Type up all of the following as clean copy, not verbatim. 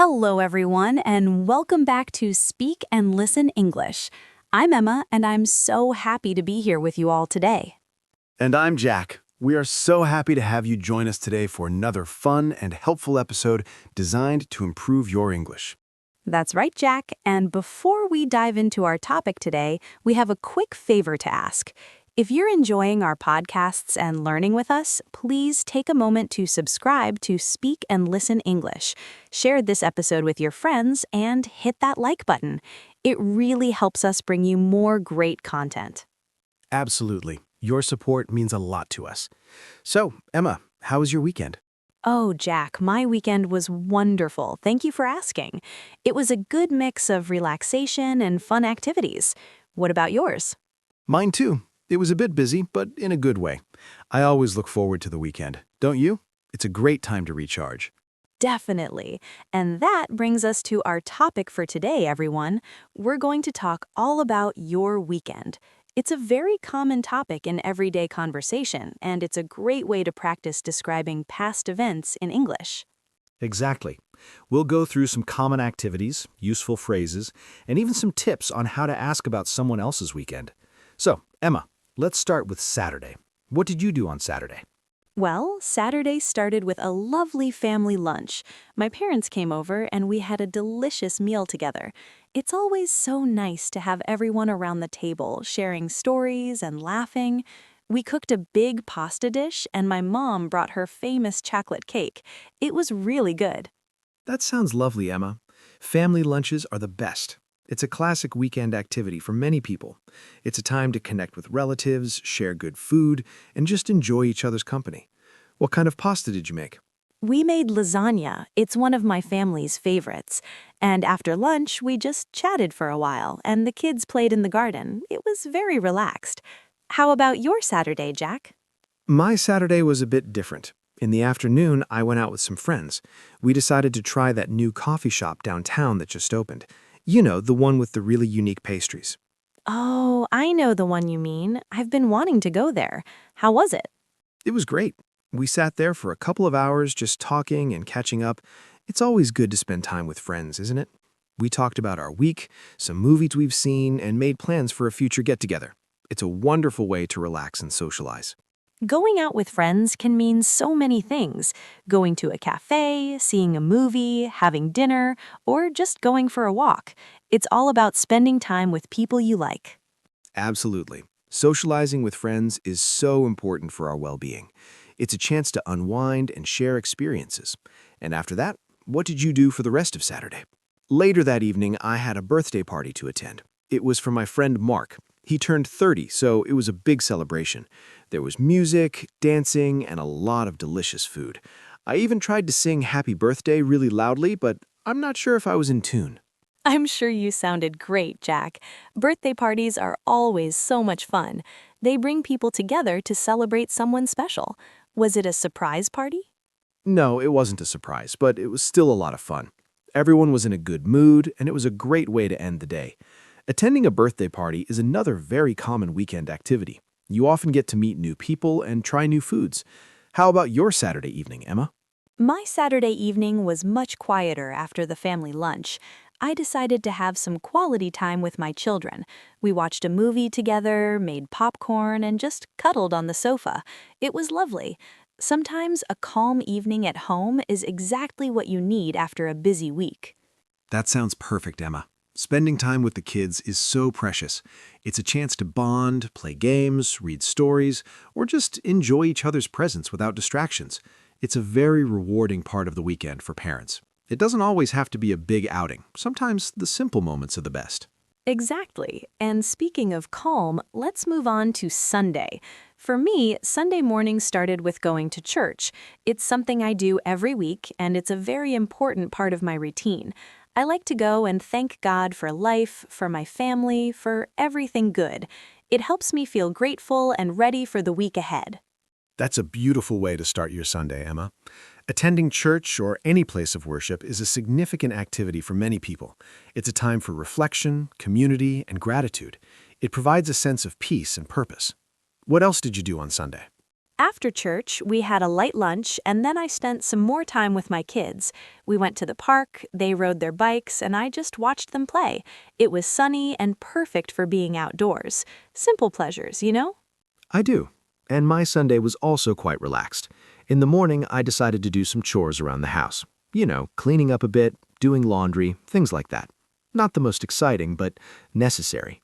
Hello, everyone, and welcome back to Speak and Listen English. I'm Emma, and I'm so happy to be here with you all today. And I'm Jack. We are so happy to have you join us today for another fun and helpful episode designed to improve your English. That's right, Jack, and before we dive into our topic today, we have a quick favor to ask. If you're enjoying our podcasts and learning with us, please take a moment to subscribe to Speak and Listen English. Share this episode with your friends and hit that like button. It really helps us bring you more great content. Absolutely. Your support means a lot to us. So, Emma, how was your weekend? Oh, Jack, my weekend was wonderful. Thank you for asking. It was a good mix of relaxation and fun activities. What about yours? Mine too. It was a bit busy, but in a good way. I always look forward to the weekend, don't you? It's a great time to recharge. Definitely. And that brings us to our topic for today, everyone. We're going to talk all about your weekend. It's a very common topic in everyday conversation, and it's a great way to practice describing past events in English. Exactly. We'll go through some common activities, useful phrases, and even some tips on how to ask about someone else's weekend. So, Emma, let's start with Saturday. What did you do on Saturday? Well, Saturday started with a lovely family lunch. My parents came over and we had a delicious meal together. It's always so nice to have everyone around the table sharing stories and laughing. We cooked a big pasta dish and my mom brought her famous chocolate cake. It was really good. That sounds lovely, Emma. Family lunches are the best. It's a classic weekend activity for many people. It's a time to connect with relatives, share good food, and just enjoy each other's company. What kind of pasta did you make? We made lasagna. It's one of my family's favorites. And after lunch, we just chatted for a while, and the kids played in the garden. It was very relaxed. How about your Saturday, Jack? My Saturday was a bit different. In the afternoon, I went out with some friends. We decided to try that new coffee shop downtown that just opened. You know, the one with the really unique pastries. Oh, I know the one you mean. I've been wanting to go there. How was it? It was great. We sat there for a couple of hours just talking and catching up. It's always good to spend time with friends, isn't it? We talked about our week, some movies we've seen, and made plans for a future get-together. It's a wonderful way to relax and socialize. Going out with friends can mean so many things. Going to a cafe, seeing a movie, having dinner, or just going for a walk. It's all about spending time with people you like. Absolutely. Socializing with friends is so important for our well-being. It's a chance to unwind and share experiences. And after that, what did you do for the rest of Saturday? Later that evening, I had a birthday party to attend. It was for my friend Mark. He turned 30, so it was a big celebration. There was music, dancing, and a lot of delicious food. I even tried to sing Happy Birthday really loudly, but I'm not sure if I was in tune. I'm sure you sounded great, Jack. Birthday parties are always so much fun. They bring people together to celebrate someone special. Was it a surprise party? No, it wasn't a surprise, but it was still a lot of fun. Everyone was in a good mood, and it was a great way to end the day. Attending a birthday party is another very common weekend activity. You often get to meet new people and try new foods. How about your Saturday evening, Emma? My Saturday evening was much quieter after the family lunch. I decided to have some quality time with my children. We watched a movie together, made popcorn, and just cuddled on the sofa. It was lovely. Sometimes a calm evening at home is exactly what you need after a busy week. That sounds perfect, Emma. Spending time with the kids is so precious. It's a chance to bond, play games, read stories, or just enjoy each other's presence without distractions. It's a very rewarding part of the weekend for parents. It doesn't always have to be a big outing. Sometimes the simple moments are the best. Exactly. And speaking of calm, let's move on to Sunday. For me, Sunday morning started with going to church. It's something I do every week, and it's a very important part of my routine. I like to go and thank God for life, for my family, for everything good. It helps me feel grateful and ready for the week ahead. That's a beautiful way to start your Sunday, Emma. Attending church or any place of worship is a significant activity for many people. It's a time for reflection, community, and gratitude. It provides a sense of peace and purpose. What else did you do on Sunday? After church, we had a light lunch, and then I spent some more time with my kids. We went to the park, they rode their bikes, and I just watched them play. It was sunny and perfect for being outdoors. Simple pleasures, you know? I do. And my Sunday was also quite relaxed. In the morning, I decided to do some chores around the house. You know, cleaning up a bit, doing laundry, things like that. Not the most exciting, but necessary.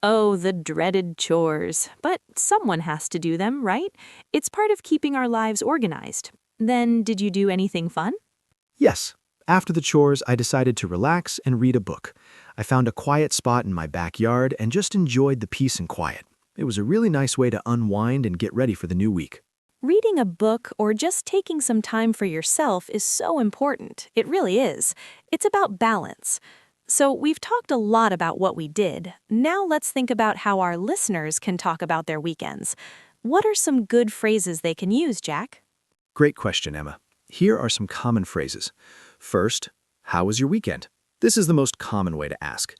Oh, the dreaded chores. But someone has to do them, right? It's part of keeping our lives organized. Then, did you do anything fun? Yes. After the chores, I decided to relax and read a book. I found a quiet spot in my backyard and just enjoyed the peace and quiet. It was a really nice way to unwind and get ready for the new week. Reading a book or just taking some time for yourself is so important. It really is. It's about balance. So, we've talked a lot about what we did. Now let's think about how our listeners can talk about their weekends. What are some good phrases they can use, Jack? Great question, Emma. Here are some common phrases. First, how was your weekend? This is the most common way to ask.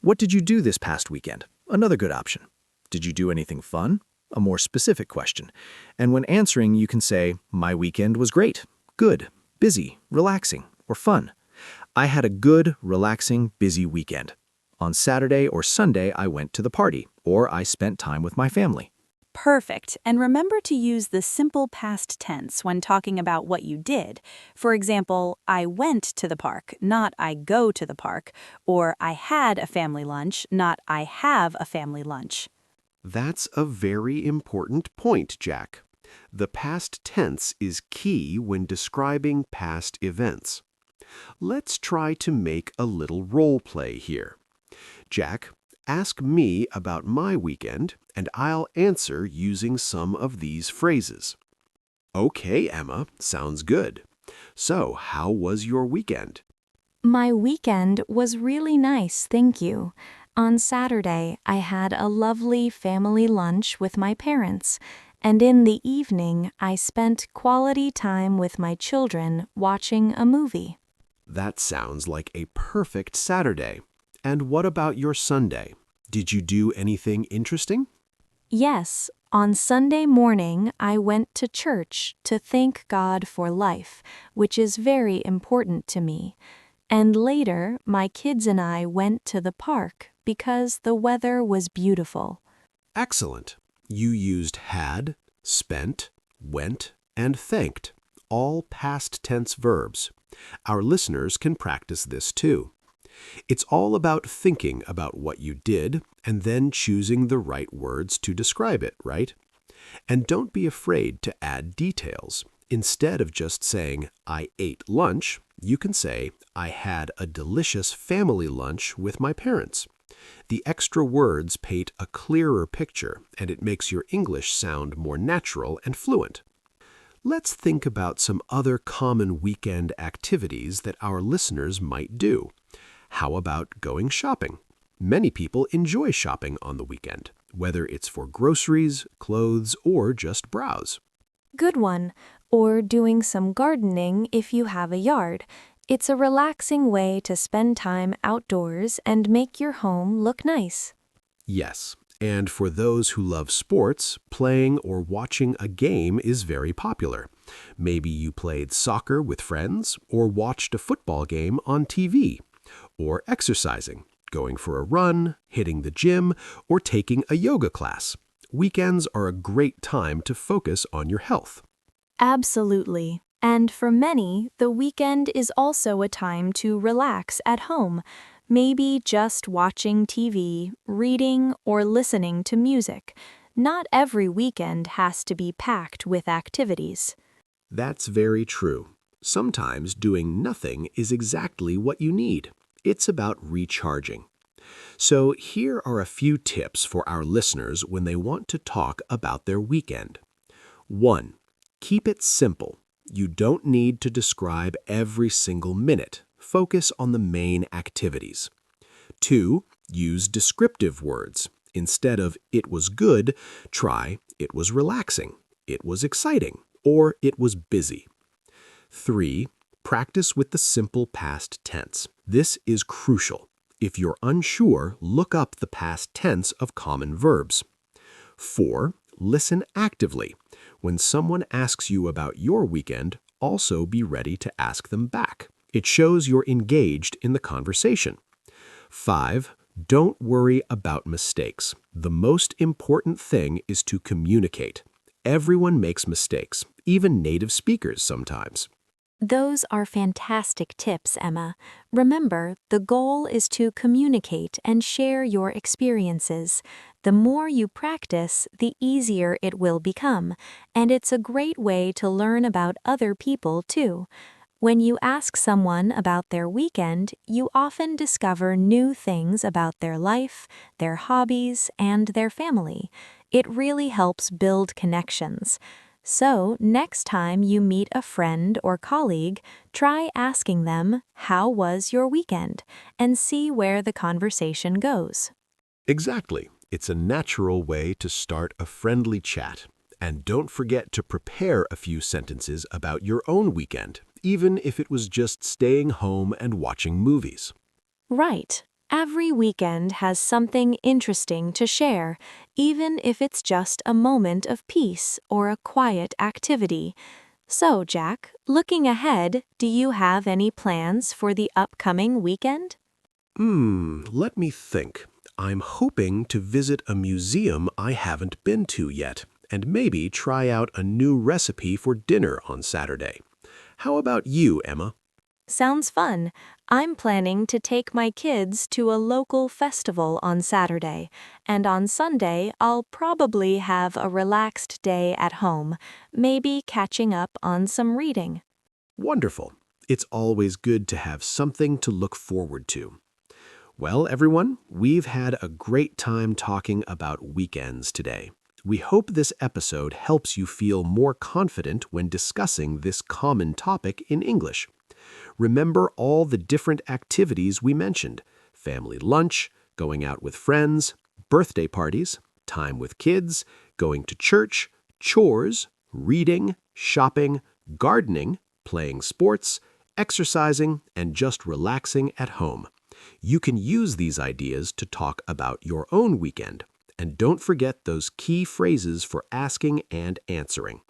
What did you do this past weekend? Another good option. Did you do anything fun? A more specific question. And when answering, you can say, my weekend was great, good, busy, relaxing, or fun. I had a good, relaxing, busy weekend. On Saturday or Sunday, I went to the party, or I spent time with my family. Perfect. And remember to use the simple past tense when talking about what you did. For example, I went to the park, not I go to the park, or I had a family lunch, not I have a family lunch. That's a very important point, Jack. The past tense is key when describing past events. Let's try to make a little role play here. Jack, ask me about my weekend, and I'll answer using some of these phrases. Okay, Emma, sounds good. So, how was your weekend? My weekend was really nice, thank you. On Saturday, I had a lovely family lunch with my parents, and in the evening, I spent quality time with my children watching a movie. That sounds like a perfect Saturday. And what about your Sunday? Did you do anything interesting? Yes, on Sunday morning, I went to church to thank God for life, which is very important to me. And later, my kids and I went to the park because the weather was beautiful. Excellent. You used had, spent, went, and thanked, all past tense verbs. Our listeners can practice this too. It's all about thinking about what you did and then choosing the right words to describe it, right? And don't be afraid to add details. Instead of just saying, I ate lunch, you can say, I had a delicious family lunch with my parents. The extra words paint a clearer picture, and it makes your English sound more natural and fluent. Let's think about some other common weekend activities that our listeners might do. How about going shopping? Many people enjoy shopping on the weekend, whether it's for groceries, clothes, or just browse. Good one. Or doing some gardening if you have a yard. It's a relaxing way to spend time outdoors and make your home look nice. Yes, and for those who love sports, playing or watching a game is very popular. Maybe you played soccer with friends or watched a football game on TV. Or exercising, going for a run, hitting the gym, or taking a yoga class. Weekends are a great time to focus on your health. Absolutely. And for many, the weekend is also a time to relax at home, maybe just watching TV, reading, or listening to music. Not every weekend has to be packed with activities. That's very true. Sometimes doing nothing is exactly what you need. It's about recharging. So here are a few tips for our listeners when they want to talk about their weekend. 1. Keep it simple. You don't need to describe every single minute. Focus on the main activities. 2. Use descriptive words. Instead of it was good, try it was relaxing, it was exciting, or it was busy. 3. Practice with the simple past tense. This is crucial. If you're unsure, look up the past tense of common verbs. 4. Listen actively. When someone asks you about your weekend, also be ready to ask them back. It shows you're engaged in the conversation. 5. Don't worry about mistakes. The most important thing is to communicate. Everyone makes mistakes, even native speakers sometimes. Those are fantastic tips, Emma. Remember, the goal is to communicate and share your experiences. The more you practice, the easier it will become, and it's a great way to learn about other people, too. When you ask someone about their weekend, you often discover new things about their life, their hobbies, and their family. It really helps build connections. So, next time you meet a friend or colleague, try asking them, "How was your weekend?" and see where the conversation goes. Exactly. It's a natural way to start a friendly chat. And don't forget to prepare a few sentences about your own weekend, even if it was just staying home and watching movies. Right. Every weekend has something interesting to share, even if it's just a moment of peace or a quiet activity. So, Jack, looking ahead, do you have any plans for the upcoming weekend? Let me think. I'm hoping to visit a museum I haven't been to yet, and maybe try out a new recipe for dinner on Saturday. How about you, Emma? Sounds fun. I'm planning to take my kids to a local festival on Saturday, and on Sunday I'll probably have a relaxed day at home, maybe catching up on some reading. Wonderful. It's always good to have something to look forward to. Well, everyone, we've had a great time talking about weekends today. We hope this episode helps you feel more confident when discussing this common topic in English. Remember all the different activities we mentioned: family lunch, going out with friends, birthday parties, time with kids, going to church, chores, reading, shopping, gardening, playing sports, exercising, and just relaxing at home. You can use these ideas to talk about your own weekend. And don't forget those key phrases for asking and answering.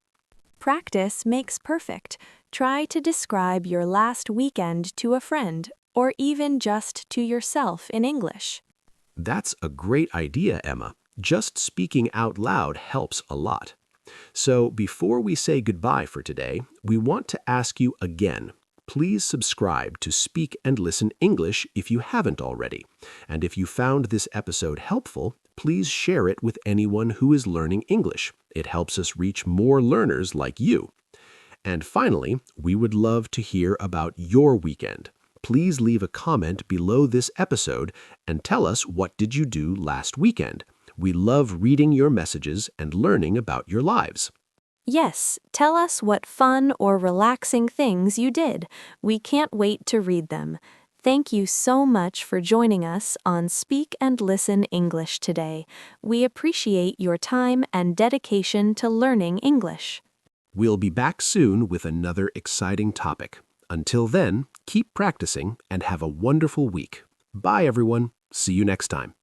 Practice makes perfect. Try to describe your last weekend to a friend, or even just to yourself in English. That's a great idea, Emma. Just speaking out loud helps a lot. So before we say goodbye for today, we want to ask you again. Please subscribe to Speak and Listen English if you haven't already. And if you found this episode helpful, please share it with anyone who is learning English. It helps us reach more learners like you. And finally, we would love to hear about your weekend. Please leave a comment below this episode and tell us what did you do last weekend. We love reading your messages and learning about your lives. Yes, tell us what fun or relaxing things you did. We can't wait to read them. Thank you so much for joining us on Speak and Listen English today. We appreciate your time and dedication to learning English. We'll be back soon with another exciting topic. Until then, keep practicing and have a wonderful week. Bye, everyone. See you next time.